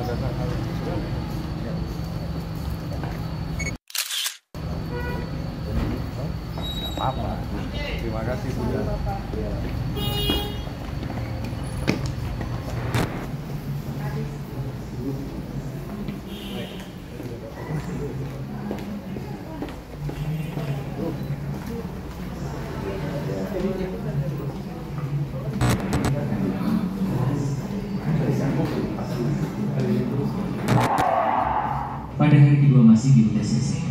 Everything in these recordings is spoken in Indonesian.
Apa? Terima kasih sudah. Pada hari kedua masih di UTCC,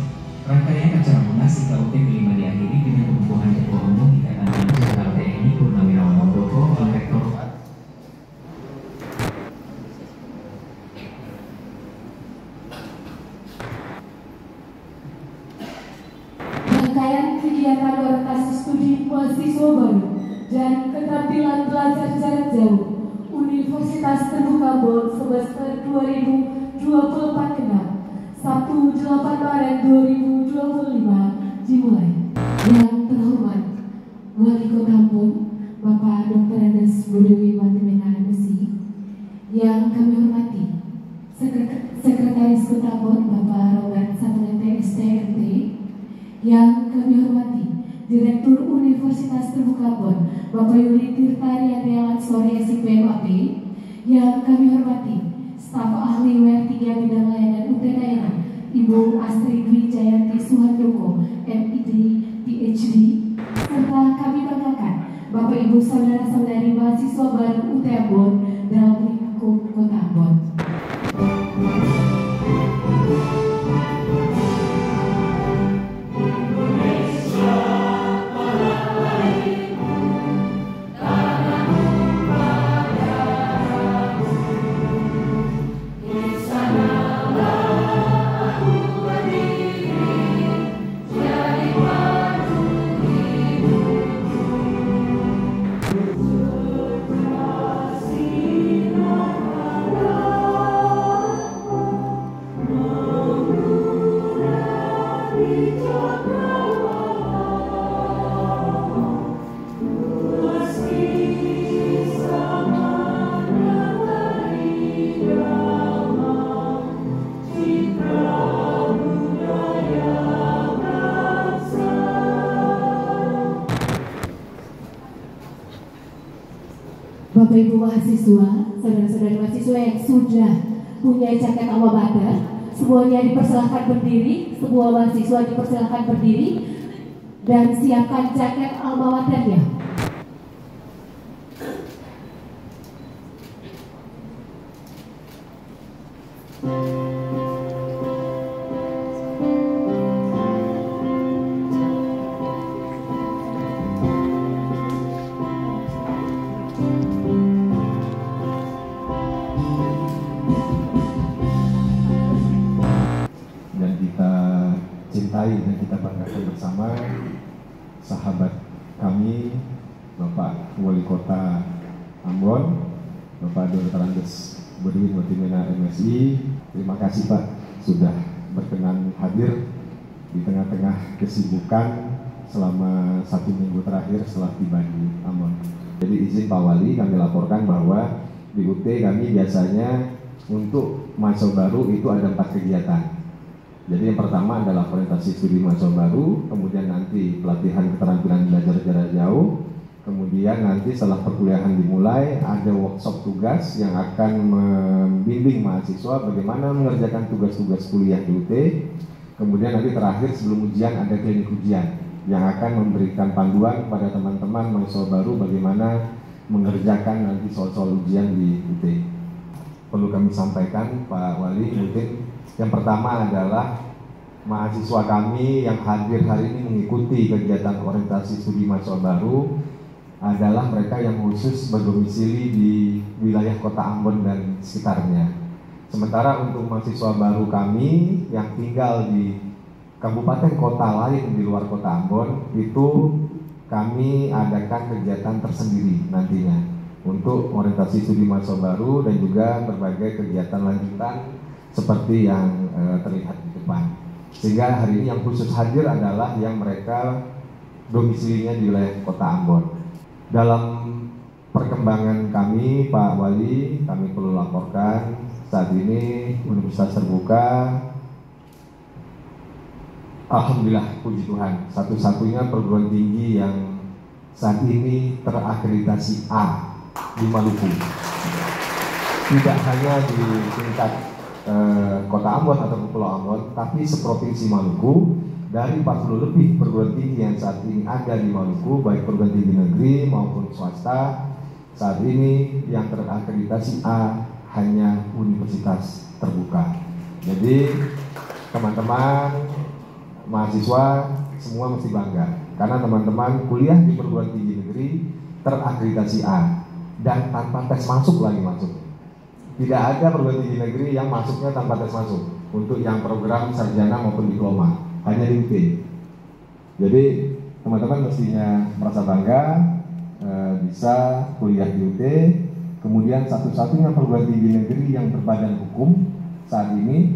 rangkaian acara Munas KUT kelima diakhiri dengan pengukuhan Ketua Umum Ikatan Mahasiswa TNI Purnawirawan Muldoko oleh Rektor. Rangkaian kegiatan orientasi studi mahasiswa baru dan keterampilan belajar jarak jauh Universitas Terbuka Bor semester 2024 genap Sabtu 8 Maret 2025 dimulai. Yang terhormat Wali Kota Ambon Bapak Dr. Andes Budewi Watimena MSI, yang kami hormati Sekretaris Kota Ambon Bapak Robert Samuel STRT, yang kami hormati Direktur Universitas Terbuka Ambon Bapak Yuli Tirta Riyadriawan Sore SIPMAP, yang kami hormati staf ahli WR3 bidang layanan UT daerah Ibu Astrid Dwi Jayanti Suhandoko MID PhD, serta kami banggakan Bapak Ibu saudara-saudari mahasiswa baru UT Ambon dalam lingkup Kota Ambon. Bapak Ibu mahasiswa, saudara-saudari mahasiswa yang sudah punya jaket alma mater, semuanya dipersilahkan berdiri, semua mahasiswa dipersilahkan berdiri dan siapkan jaket alma maternya. Cintai dan kita banggakan bersama sahabat kami Bapak Wali Kota Ambon Bapak Dr. Andes Budewi Watimena MSI. Terima kasih Pak sudah berkenan hadir di tengah-tengah kesibukan selama 1 minggu terakhir setelah tiba di Ambon. Jadi izin Pak Wali, kami laporkan bahwa di UT kami biasanya untuk mahasiswa baru itu ada 4 kegiatan. Jadi yang pertama adalah orientasi studi mahasiswa baru, kemudian nanti pelatihan keterampilan belajar jarak jauh, kemudian nanti setelah perkuliahan dimulai ada workshop tugas yang akan membimbing mahasiswa bagaimana mengerjakan tugas-tugas kuliah di UT, kemudian nanti terakhir sebelum ujian ada klinik ujian yang akan memberikan panduan kepada teman-teman mahasiswa baru bagaimana mengerjakan nanti soal-soal ujian di UT. Perlu kami sampaikan Pak Wali, mungkin yang pertama adalah mahasiswa kami yang hadir hari ini mengikuti kegiatan orientasi studi mahasiswa baru adalah mereka yang khusus berdomisili di wilayah Kota Ambon dan sekitarnya. Sementara untuk mahasiswa baru kami yang tinggal di kabupaten kota lain di luar Kota Ambon, itu kami adakan kegiatan tersendiri nantinya untuk orientasi studi mahasiswa baru dan juga berbagai kegiatan lanjutan seperti yang terlihat di depan. Sehingga hari ini yang khusus hadir adalah yang mereka domisilinya di wilayah Kota Ambon. Dalam perkembangan kami, Pak Wali, kami perlu laporkan saat ini universitas terbuka, alhamdulillah puji Tuhan, satu-satunya perguruan tinggi yang saat ini terakreditasi A di Maluku. Tidak hanya di tingkat Kota Ambon atau Pulau Ambon, tapi seprovinsi Maluku. Dari 40 lebih perguruan tinggi yang saat ini ada di Maluku, baik perguruan tinggi negeri maupun swasta, saat ini yang terakreditasi A hanya universitas terbuka. Jadi teman-teman mahasiswa semua mesti bangga karena teman-teman kuliah di perguruan tinggi negeri terakreditasi A dan tanpa tes masuk lagi masuk. Tidak ada perguruan tinggi negeri yang masuknya tanpa tes masuk untuk yang program sarjana maupun diploma, hanya di UT. Jadi teman-teman mestinya merasa bangga bisa kuliah di UT. Kemudian satu-satunya perguruan tinggi negeri yang berbadan hukum saat ini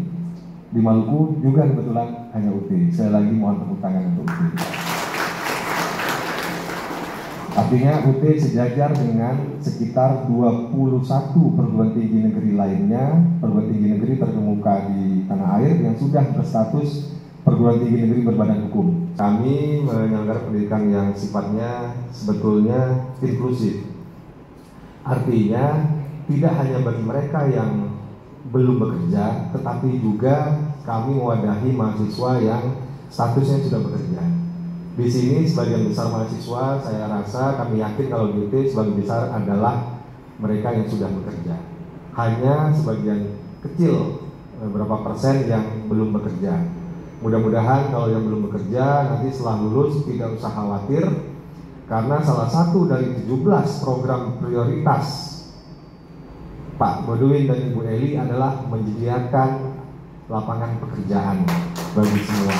di Maluku juga kebetulan hanya UT. Sekali lagi mohon tepuk tangan untuk UT. Artinya UT sejajar dengan sekitar 21 perguruan tinggi negeri lainnya, perguruan tinggi negeri terkemuka di tanah air yang sudah berstatus perguruan tinggi negeri berbadan hukum. Kami menyelenggarakan pendidikan yang sifatnya sebetulnya inklusif. Artinya tidak hanya bagi mereka yang belum bekerja, tetapi juga kami mewadahi mahasiswa yang statusnya sudah bekerja. Di sini sebagian besar mahasiswa, saya rasa kami yakin kalau di UT sebagian besar adalah mereka yang sudah bekerja. Hanya sebagian kecil, berapa persen yang belum bekerja. Mudah-mudahan kalau yang belum bekerja nanti setelah lulus tidak usah khawatir, karena salah satu dari 17 program prioritas Pak Bodwin dan Ibu Eli adalah menyediakan lapangan pekerjaan bagi semua.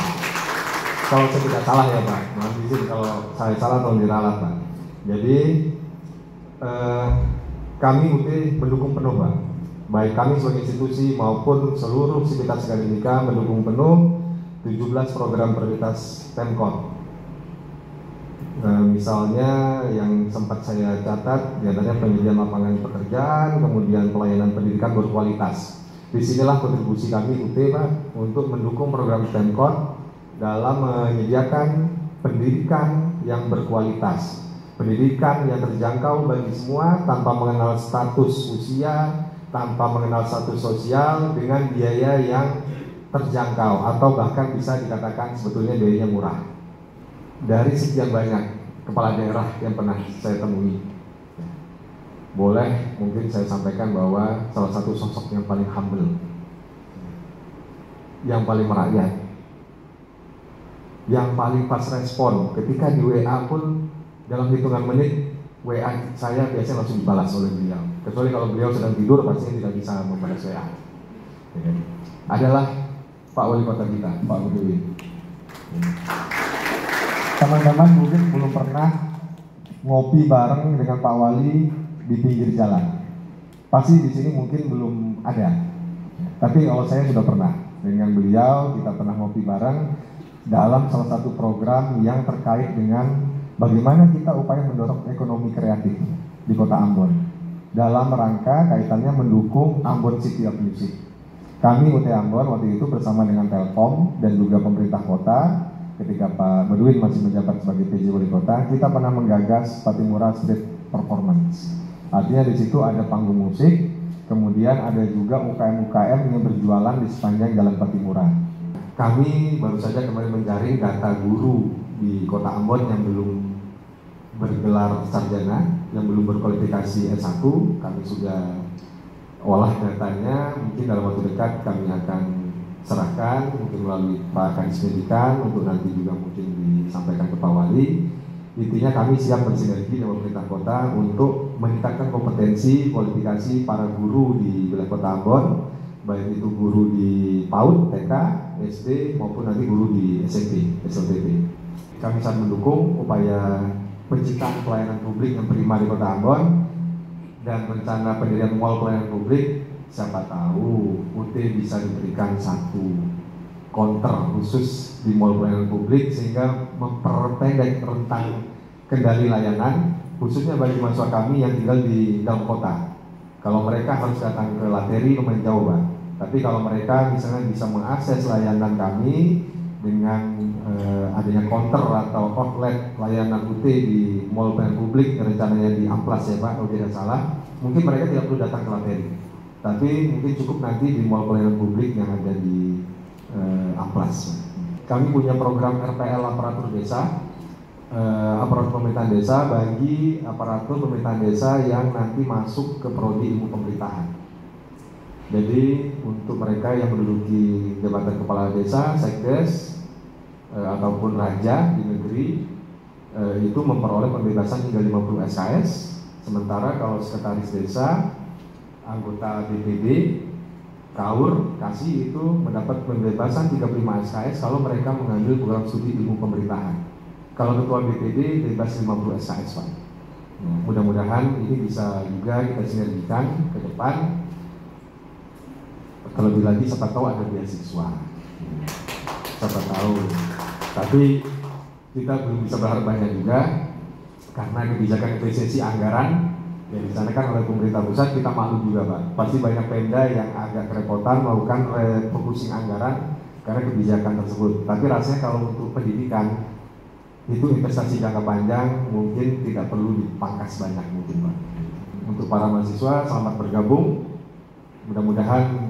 Kalau saya tidak salah ya Pak, mohon izin kalau saya salah tolong diralat Pak. Jadi kami UT mendukung penuh Pak. Baik kami sebagai institusi maupun seluruh sivitas akademika mendukung penuh 17 program prioritas Pemkot. Misalnya yang sempat saya catat, diantaranya penyediaan lapangan pekerjaan, kemudian pelayanan pendidikan berkualitas. Disinilah kontribusi kami UT Pak untuk mendukung program Pemkot dalam menyediakan pendidikan yang berkualitas, pendidikan yang terjangkau bagi semua tanpa mengenal status usia, tanpa mengenal status sosial, dengan biaya yang terjangkau atau bahkan bisa dikatakan sebetulnya biayanya murah. Dari sekian banyak kepala daerah yang pernah saya temui, boleh mungkin saya sampaikan bahwa salah satu sosok yang paling humble, yang paling merakyat, yang paling pas respon ketika di WA pun dalam hitungan menit WA saya biasanya langsung dibalas oleh beliau. Kecuali kalau beliau sedang tidur pastinya tidak bisa membalas WA. Adalah Pak Wali Kota kita, Pak Bodwin. Teman-teman mungkin belum pernah ngopi bareng dengan Pak Wali di pinggir jalan. Pasti di sini mungkin belum ada. Tapi kalau saya sudah pernah dengan beliau, kita pernah ngopi bareng dalam salah satu program yang terkait dengan bagaimana kita upaya mendorong ekonomi kreatif di Kota Ambon dalam rangka kaitannya mendukung Ambon City of Music. Kami UT Ambon waktu itu bersama dengan Telkom dan juga pemerintah kota, ketika Pak Bodwin masih menjabat sebagai PJ Wali Kota, kita pernah menggagas Patimura Street Performance. Artinya di situ ada panggung musik, kemudian ada juga UKM-UKM yang berjualan di sepanjang Jalan Patimura. Kami baru saja kemarin menjaring data guru di Kota Ambon yang belum bergelar sarjana, yang belum berkualifikasi S1. Kami sudah olah datanya, mungkin dalam waktu dekat kami akan serahkan, mungkin melalui Pak Kadis Pendidikan untuk nanti juga mungkin disampaikan ke Pak Wali. Intinya kami siap bersinergi dengan pemerintah kota untuk meningkatkan kompetensi kualifikasi para guru di wilayah Kota Ambon, baik itu guru di PAUD, TK, SD maupun nanti guru di SMP, SLTP. Kami sangat mendukung upaya penciptaan pelayanan publik yang prima di Kota Ambon dan rencana pendirian mall pelayanan publik. Siapa tahu UT bisa diberikan satu counter khusus di mall pelayanan publik sehingga memperpendek rentang kendali layanan khususnya bagi mahasiswa kami yang tinggal di dalam kota. Kalau mereka harus datang ke Lateri lumayan jauh Pak. Tapi kalau mereka misalnya bisa mengakses layanan kami dengan adanya counter atau outlet layanan UT di Mall Pelayanan Publik, rencananya di Amplas ya Pak, kalau tidak salah, mungkin mereka tidak perlu datang ke Lateri. Tapi mungkin cukup nanti di Mall Pelayanan Publik yang ada di Amplas. Kami punya program RPL aparatur desa, aparatur pemerintahan desa bagi aparatur pemerintahan desa yang nanti masuk ke prodi ilmu pemerintahan. Jadi untuk mereka yang menduduki jabatan kepala desa, sekdes ataupun raja di negeri itu memperoleh pembebasan hingga 50 SKS. Sementara kalau sekretaris desa, anggota DPD, KAUR, kasih itu mendapat pembebasan 35 SKS kalau mereka mengambil program studi ilmu pemerintahan. Kalau ketua DPD bebas 50 SKS Pak. Mudah-mudahan ini bisa juga kita sinergikan ke depan. Terlebih lagi siapa tahu ada beasiswa, siapa tahu. Tapi kita belum bisa berharap banyak juga karena kebijakan efisiensi anggaran yang dicanangkan oleh pemerintah pusat kita maklum juga Pak. Pasti banyak Pemda yang agak kerepotan melakukan refocusing anggaran karena kebijakan tersebut. Tapi rasanya kalau untuk pendidikan itu investasi jangka panjang mungkin tidak perlu dipangkas banyak mungkin Pak. Untuk para mahasiswa selamat bergabung. Mudah-mudahan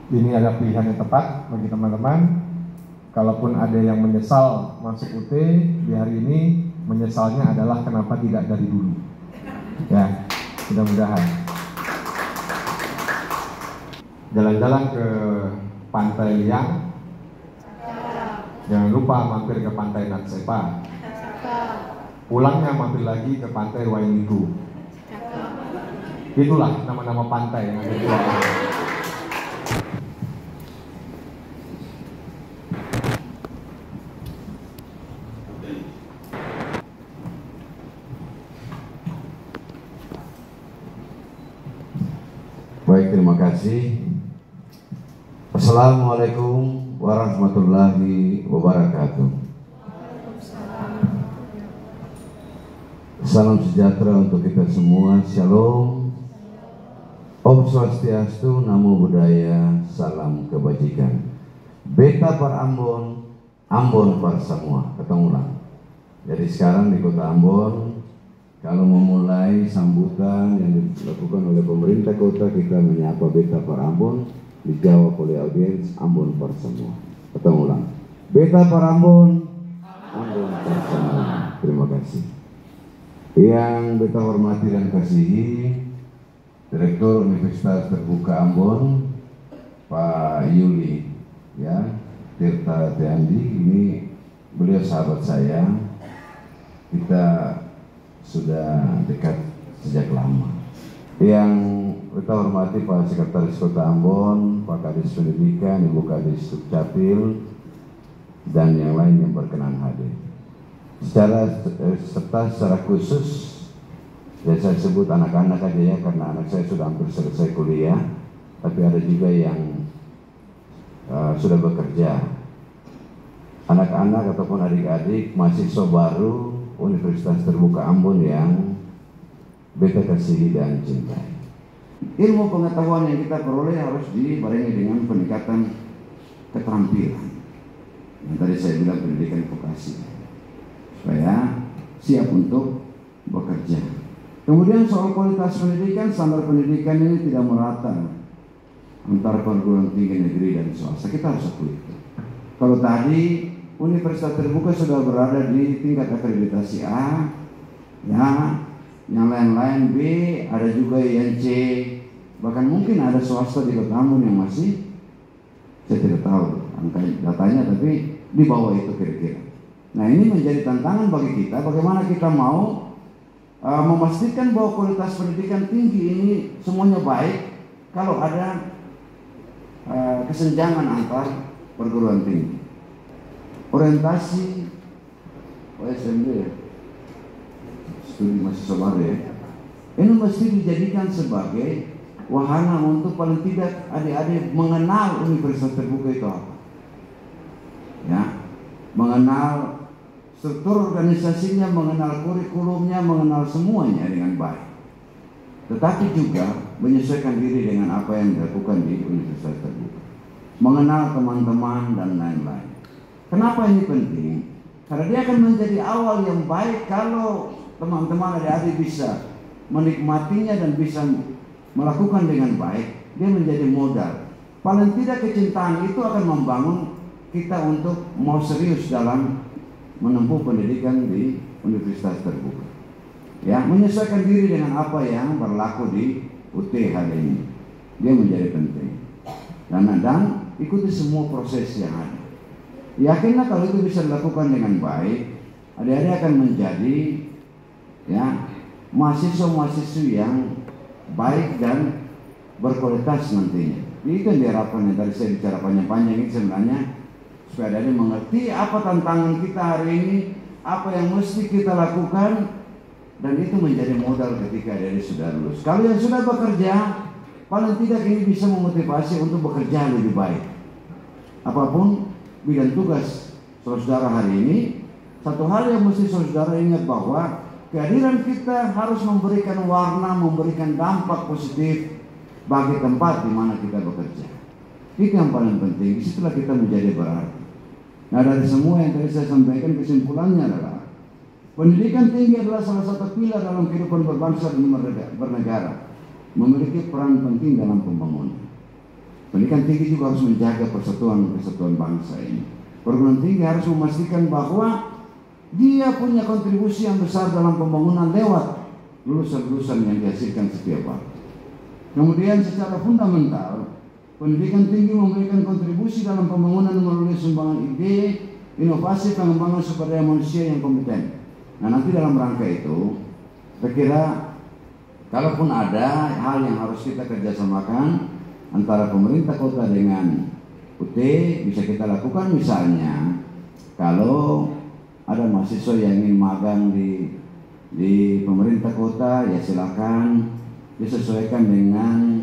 ini adalah pilihan yang tepat bagi teman-teman. Kalaupun ada yang menyesal masuk UT di hari ini, menyesalnya adalah kenapa tidak dari dulu. Ya, mudah-mudahan. Jalan-jalan ke Pantai Liang, jangan lupa mampir ke Pantai Natsepa. Pulangnya mampir lagi ke Pantai Wainiku. Itulah nama-nama pantai yang ada di luar. Baik, terima kasih. Assalamualaikum warahmatullahi wabarakatuh. Salam sejahtera untuk kita semua. Shalom. Om Swastiastu, Namo Buddhaya, salam kebajikan. Beta par Ambon, Ambon par semua. Ketemu ulang. Jadi sekarang di kota Ambon, kalau memulai sambutan yang dilakukan oleh pemerintah kota, kita menyapa Beta par Ambon, dijawab oleh audiens Ambon par semua. Ketemu ulang. Beta par Ambon, Ambon par semua. Terima kasih. Yang Beta hormati dan kasihi, Direktur Universitas Terbuka Ambon, Pak Yuli, ya, Tirta Teandi. Ini beliau sahabat saya. Kita sudah dekat sejak lama. Yang kita hormati Pak Sekretaris Kota Ambon, Pak Kadis Pendidikan, Ibu Kadis Dukcapil, dan yang lain yang berkenan hadir. Secara khusus, ya saya sebut anak-anak aja ya, karena anak saya sudah hampir selesai kuliah, tapi ada juga yang sudah bekerja. Anak-anak ataupun adik-adik mahasiswa baru Universitas Terbuka Ambon yang Beta kasihi dan cintai. Ilmu pengetahuan yang kita peroleh harus dibarengi dengan peningkatan keterampilan. Yang tadi saya bilang pendidikan vokasi, supaya siap untuk bekerja. Kemudian soal kualitas pendidikan, standar pendidikan ini tidak merata antara perguruan tinggi negeri dan swasta. Kita harus akui itu. Kalau tadi Universitas Terbuka sudah berada di tingkat akreditasi A, ya, yang lain-lain B, ada juga yang C, bahkan mungkin ada swasta di Kota Ambon yang masih, saya tidak tahu angka datanya, tapi di bawah itu kira-kira. Nah, ini menjadi tantangan bagi kita, bagaimana kita mau memastikan bahwa kualitas pendidikan tinggi ini semuanya baik kalau ada kesenjangan antar perguruan tinggi. Orientasi OSMD ya, studi mahasiswa baru ya, ini mesti dijadikan sebagai wahana untuk paling tidak adik-adik mengenal Universitas Terbuka itu apa, ya, mengenal struktur organisasinya, mengenal kurikulumnya, mengenal semuanya dengan baik. tetapi juga menyesuaikan diri dengan apa yang dilakukan di universitas terbuka, mengenal teman-teman dan lain-lain. Kenapa ini penting? Karena dia akan menjadi awal yang baik kalau teman-teman adik-adik bisa menikmatinya dan bisa melakukan dengan baik. Dia menjadi modal. Paling tidak kecintaan itu akan membangun kita untuk mau serius dalam menempuh pendidikan di universitas terbuka. Ya, menyesuaikan diri dengan apa yang berlaku di UT hari ini. Dia menjadi penting. Dan ikuti semua proses yang ada. Yakinlah kalau itu bisa dilakukan dengan baik, adik-adik akan menjadi ya mahasiswa-mahasiswi yang baik dan berkualitas nantinya. Itu yang diharapkan. Yang tadi saya bicara panjang-panjang ini sebenarnya supaya adik-adik mengerti apa tantangan kita hari ini, apa yang mesti kita lakukan, dan itu menjadi modal ketika adik-adik sudah lulus. Kalau yang sudah bekerja, paling tidak ini bisa memotivasi untuk bekerja lebih baik. Apapun bidang tugas saudara hari ini, satu hal yang mesti saudara ingat bahwa kehadiran kita harus memberikan warna, memberikan dampak positif bagi tempat di mana kita bekerja. Itu yang paling penting. Disitulah kita menjadi berarti. Nah, dari semua yang tadi saya sampaikan, kesimpulannya adalah pendidikan tinggi adalah salah satu pilar dalam kehidupan berbangsa dan bernegara, memiliki peran penting dalam pembangunan. Pendidikan tinggi juga harus menjaga persatuan bangsa ini. Perguruan tinggi harus memastikan bahwa dia punya kontribusi yang besar dalam pembangunan lewat lulusan-lulusan yang dihasilkan setiap waktu. Kemudian secara fundamental, pendidikan tinggi memberikan kontribusi dalam pembangunan melalui sumbangan ide, inovasi, pengembangan sumber daya manusia yang kompeten. Nah, nanti dalam rangka itu, saya kira kalaupun ada hal yang harus kita kerjasamakan antara pemerintah kota dengan UT, bisa kita lakukan. Misalnya kalau ada mahasiswa yang ingin magang di pemerintah kota, ya silakan disesuaikan dengan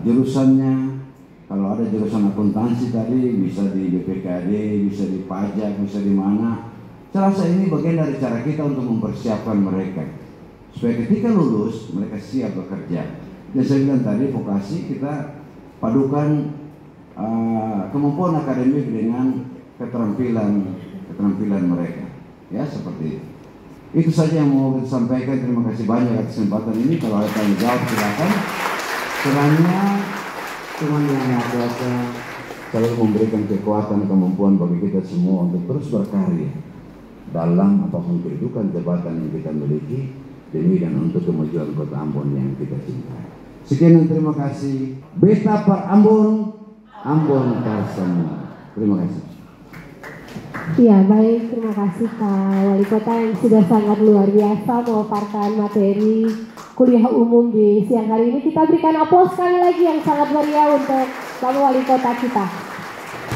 jurusannya. Kalau ada jurusan akuntansi tadi, bisa di BPKD, bisa di pajak, bisa di mana. Saya rasa ini bagian dari cara kita untuk mempersiapkan mereka supaya ketika lulus mereka siap bekerja. Dan saya bilang tadi, vokasi kita padukan kemampuan akademik dengan keterampilan mereka, ya seperti itu. Itu saja yang mau kita sampaikan. Terima kasih banyak atas kesempatan ini. Kalau ada tanya jawab silakan. Kiranya Tuhan yang Maha Kuasa selalu memberikan kekuatan kemampuan bagi kita semua untuk terus berkarya dalam apapun kedudukan jabatan yang kita miliki demi dan untuk kemajuan Kota Ambon yang kita cintai. Sekian dan terima kasih. Beta per Ambon, Ambon per semua. Terima kasih. Ya, baik, terima kasih Pak Wali Kota yang sudah sangat luar biasa memaparkan materi kuliah umum di siang hari ini. Kita berikan aplaus sekali lagi yang sangat meriah untuk Pak Wali Kota kita.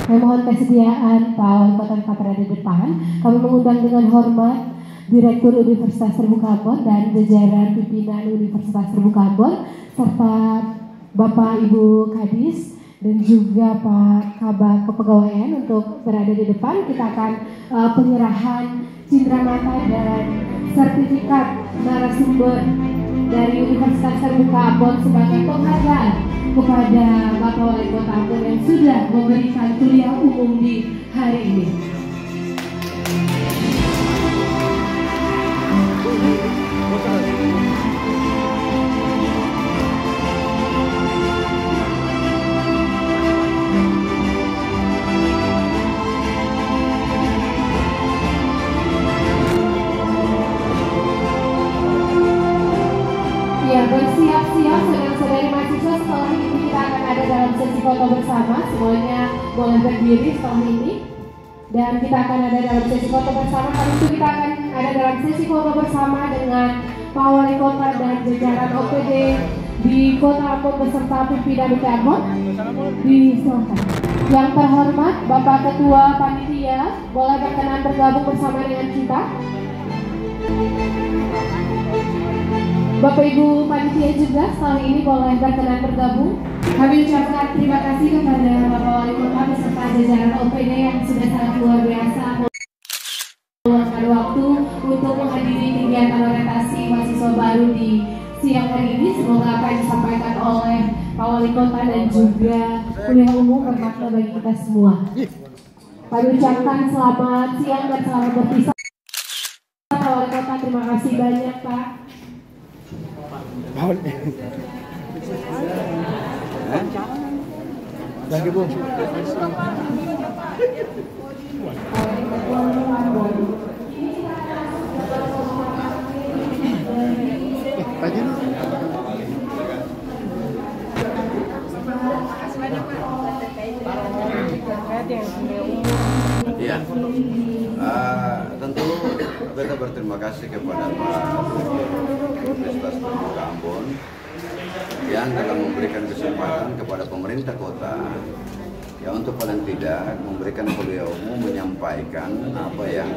Saya mohon kesediaan Pak Wali Kota tetap berada di depan. Kami mengundang dengan hormat Direktur Universitas Terbuka Ambon dan jajaran pimpinan Universitas Terbuka Ambon serta Bapak Ibu Kadis dan juga Pak Kabak Kepegawaian untuk berada di depan. Kita akan penyerahan cindramata dan sertifikat narasumber dari Universitas Terbuka Ambon sebagai penghargaan kepada Bapak Wali Kota Ambon yang sudah memberikan kuliah umum di hari ini. Ya, bersiap-siap saudara-saudari mahasiswa. Setelah ini kita akan ada dalam sesi foto bersama. Semuanya boleh berdiri setelah ini. Dan kita akan ada dalam sesi foto bersama. Kali itu kita akan ada dalam sesi foto bersama dengan Pak Wali Kota dan jajaran OPD di Kota Ambon beserta pimpinan UT Ambon. Disilakan. Yang terhormat Bapak Ketua Panitia, boleh berkenan bergabung bersama dengan kita. Bapak Ibu Panitia juga setelah ini boleh berkenan bergabung. Kami ucapkan terima kasih kepada Bapak Wali Kota beserta jajaran OPD yang sudah sangat luar biasa meluangkan waktu untuk menghadiri kegiatan orientasi mahasiswa baru di siang Wali Kota dan juga kuliah umum bermakna bagi kita semua. Kami ucapkan selamat siang dan selamat berpisah. Pak Wali Kota, terima kasih banyak Pak. Thank you, Bu. Iya, tentu kita berterima kasih kepada Pak Universitas Terbuka Ambon yang telah memberikan kesempatan kepada pemerintah kota ya untuk paling tidak memberikan kuliah umum menyampaikan apa yang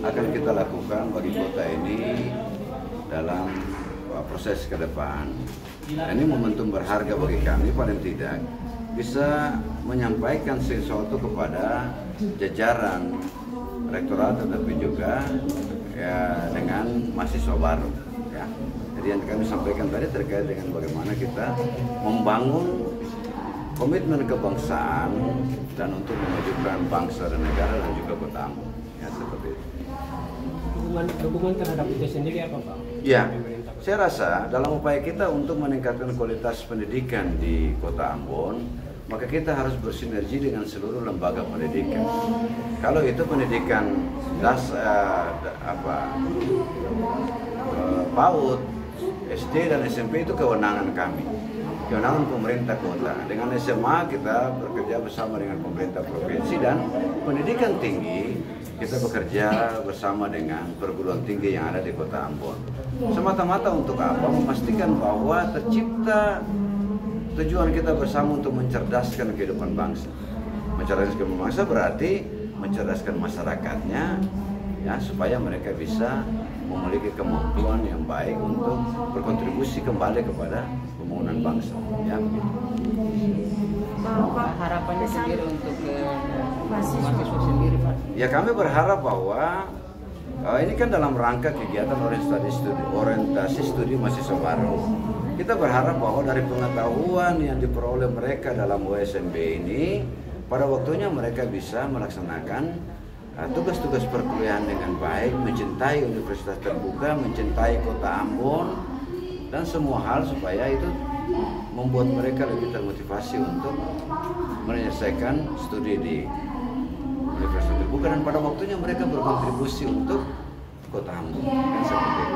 akan kita lakukan bagi kota ini dalam proses ke depan. Ini momentum berharga bagi kami paling tidak bisa menyampaikan sesuatu kepada jajaran rektorat tetapi juga ya dengan mahasiswa baru ya. Jadi yang kami sampaikan tadi terkait dengan bagaimana kita membangun komitmen kebangsaan dan untuk memajukan bangsa dan negara dan juga kota Ambon ya, seperti itu. Dukungan terhadap itu sendiri apa Pak? Ya, saya rasa dalam upaya kita untuk meningkatkan kualitas pendidikan di kota Ambon, maka kita harus bersinergi dengan seluruh lembaga pendidikan. Kalau itu pendidikan PAUD, SD dan SMP itu kewenangan kami, kewenangan pemerintah kota. Dengan SMA kita bekerja bersama dengan pemerintah provinsi, dan pendidikan tinggi kita bekerja bersama dengan perguruan tinggi yang ada di kota Ambon. Semata-mata untuk apa? Memastikan bahwa tercipta tujuan kita bersama untuk mencerdaskan kehidupan bangsa. Mencerdaskan kehidupan bangsa berarti mencerdaskan masyarakatnya, ya, supaya mereka bisa memiliki kemampuan yang baik untuk berkontribusi kembali kepada pembangunan bangsa. Ya, Pak, harapannya sendiri untuk mahasiswa sendiri, Pak? Ya, kami berharap bahwa ini kan dalam rangka kegiatan orientasi studi mahasiswa baru. Kita berharap bahwa dari pengetahuan yang diperoleh mereka dalam USMB ini, pada waktunya mereka bisa melaksanakan tugas-tugas perkuliahan dengan baik, mencintai Universitas Terbuka, mencintai kota Ambon, dan semua hal supaya itu membuat mereka lebih termotivasi untuk menyelesaikan studi di Universitas Terbuka, dan pada waktunya mereka berkontribusi untuk kota Ambon. Dan seperti itu.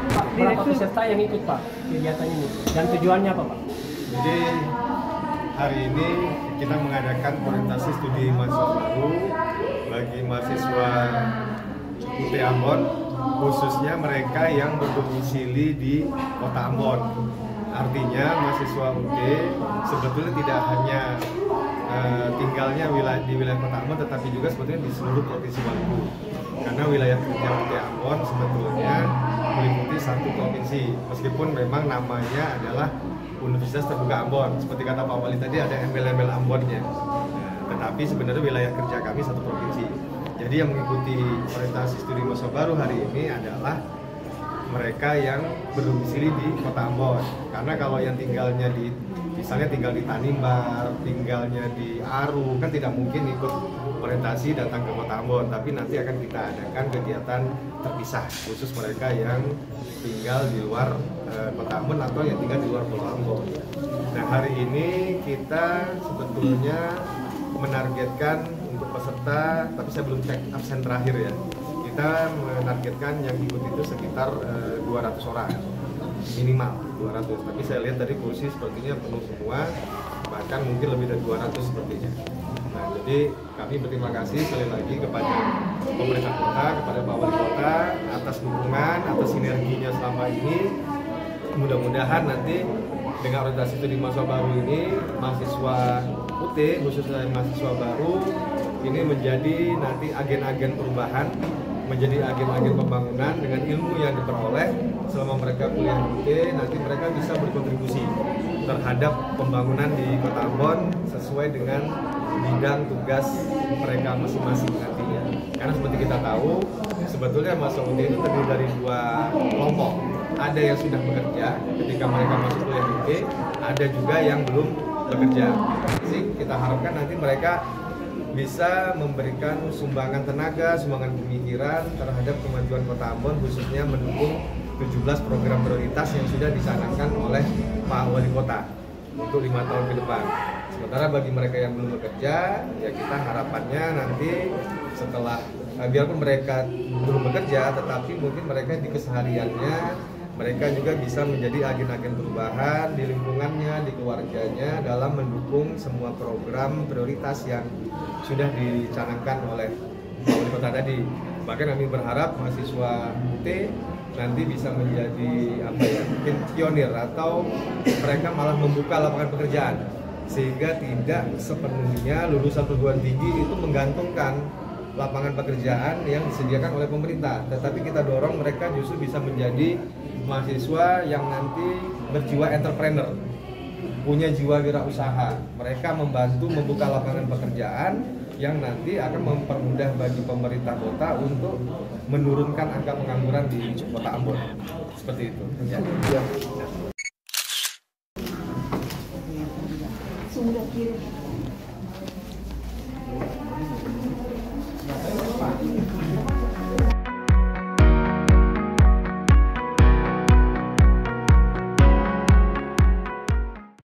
Pak, berapa peserta yang ikut Pak kegiatan ini dan tujuannya apa Pak? Jadi hari ini kita mengadakan orientasi studi mahasiswa baru bagi mahasiswa UT Ambon, khususnya mereka yang berdomisili di kota Ambon. Artinya mahasiswa UT sebetulnya tidak hanya tinggalnya di wilayah kota Ambon, tetapi juga sebetulnya di seluruh provinsi Maluku. Karena wilayah kerja UT Ambon sebetulnya meliputi satu provinsi, meskipun memang namanya adalah Universitas Terbuka Ambon. Seperti kata Pak Wali tadi, ada embel-embel Ambonnya. Tetapi sebenarnya wilayah kerja kami satu provinsi. Jadi yang mengikuti orientasi studi mahasiswa baru hari ini adalah mereka yang berdomisili di kota Ambon. Karena kalau yang tinggalnya di, misalnya tinggal di Tanimbar, tinggalnya di Aru, kan tidak mungkin ikut orientasi datang ke kota Ambon. Tapi nanti akan kita adakan kegiatan terpisah khusus mereka yang tinggal di luar kota Ambon atau yang tinggal di luar Pulau Ambon. Nah, hari ini kita sebetulnya menargetkan untuk peserta, tapi saya belum cek absen terakhir ya. Kita menargetkan yang ikut itu sekitar 200 orang minimal 200. Tapi saya lihat tadi kursi sepertinya penuh semua, bahkan mungkin lebih dari 200 sepertinya. Nah, jadi kami berterima kasih sekali lagi kepada pemerintah kota, kepada Pak Wali Kota atas dukungan, atas sinerginya selama ini. Mudah-mudahan nanti dengan orientasi studi mahasiswa baru ini, mahasiswa UT, khususnya mahasiswa baru, ini menjadi nanti agen-agen perubahan, menjadi agen-agen pembangunan dengan ilmu yang diperoleh selama mereka kuliah di UT. Nanti mereka bisa berkontribusi terhadap pembangunan di Kota Ambon sesuai dengan bidang tugas mereka masing-masing nantinya. Karena seperti kita tahu, sebetulnya mahasiswa UT itu terdiri dari dua kelompok. ada yang sudah bekerja ketika mereka masuk kuliah di UG, ada juga yang belum bekerja. Jadi kita harapkan nanti mereka bisa memberikan sumbangan tenaga, sumbangan pemikiran terhadap kemajuan Kota Ambon, khususnya mendukung 17 program prioritas yang sudah dicanangkan oleh Pak Wali Kota untuk 5 tahun ke depan. Sementara bagi mereka yang belum bekerja, ya kita harapannya nanti setelah biarpun mereka belum bekerja, tetapi mungkin mereka di kesehariannya mereka juga bisa menjadi agen-agen perubahan di lingkungannya, di keluarganya dalam mendukung semua program prioritas yang sudah dicanangkan oleh Pak Wali Kota tadi. Bahkan kami berharap mahasiswa UT nanti bisa menjadi mungkin pionir atau mereka malah membuka lapangan pekerjaan, sehingga tidak sepenuhnya lulusan perguruan tinggi itu menggantungkan lapangan pekerjaan yang disediakan oleh pemerintah, tetapi kita dorong mereka justru bisa menjadi mahasiswa yang nanti berjiwa entrepreneur, punya jiwa wirausaha. Mereka membantu membuka lapangan pekerjaan yang nanti akan mempermudah bagi pemerintah kota untuk menurunkan angka pengangguran di Kota Ambon. Seperti itu. Ya. Sumber kiri.